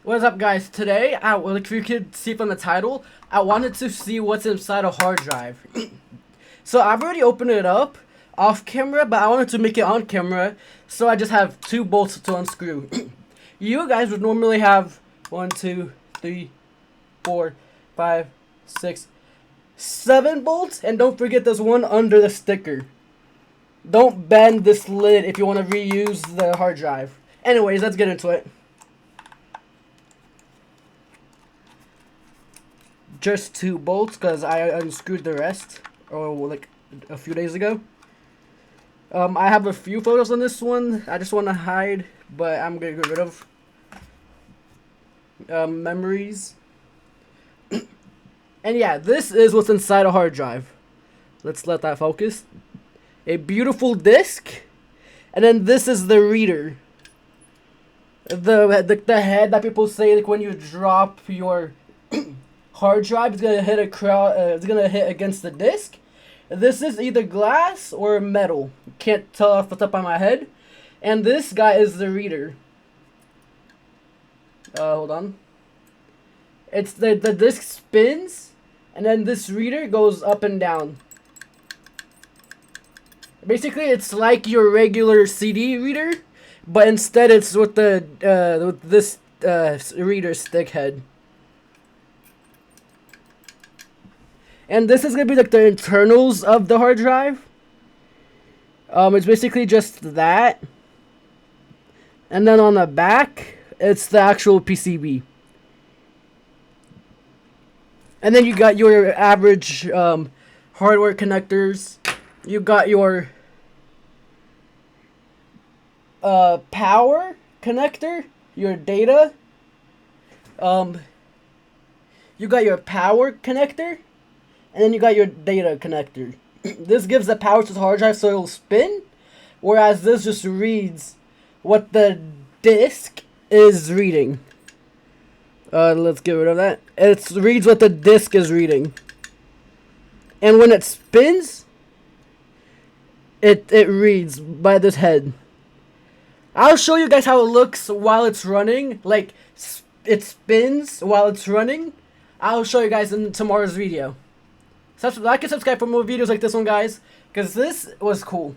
What's up, guys? Today, like you could see from the title, I wanted to see what's inside a hard drive. So I've already opened it up off camera, but I wanted to make it on camera, so I just have two bolts to unscrew. You guys would normally have 1, 2, 3, 4, 5, 6, 7 bolts, and don't forget there's one under the sticker. Don't bend this lid if you want to reuse the hard drive. Anyways, let's get into it. Just 2 bolts because I unscrewed the rest, or like a few days ago. I have a few photos on this one. I just want to hide, but I'm gonna get rid of memories. And yeah, this is what's inside a hard drive. Let's let that focus. A beautiful disc, and then this is the reader. The head that people say, like when you drop your hard drive, it's gonna hit it's gonna hit against the disc. This is either glass or metal. Can't tell off the top of my head. And this guy is the reader. Hold on. It's the disc spins, and then this reader goes up and down. Basically, it's like your regular CD reader, but instead it's with with this reader stick head. And this is gonna be like the internals of the hard drive. It's basically just that. And then on the back, it's the actual PCB. And then you got your average hardware connectors. You got your power connector, your data. You got your power connector, and then you got your data connector. This gives the power to the hard drive so it'll spin, whereas this just reads what the disk is reading. Let's get rid of that. It reads what the disk is reading. And when it spins, it reads by this head. I'll show you guys how it looks while it's running. Like, it spins while it's running. I'll show you guys in tomorrow's video. Like and subscribe for more videos like this one, guys, because this was cool.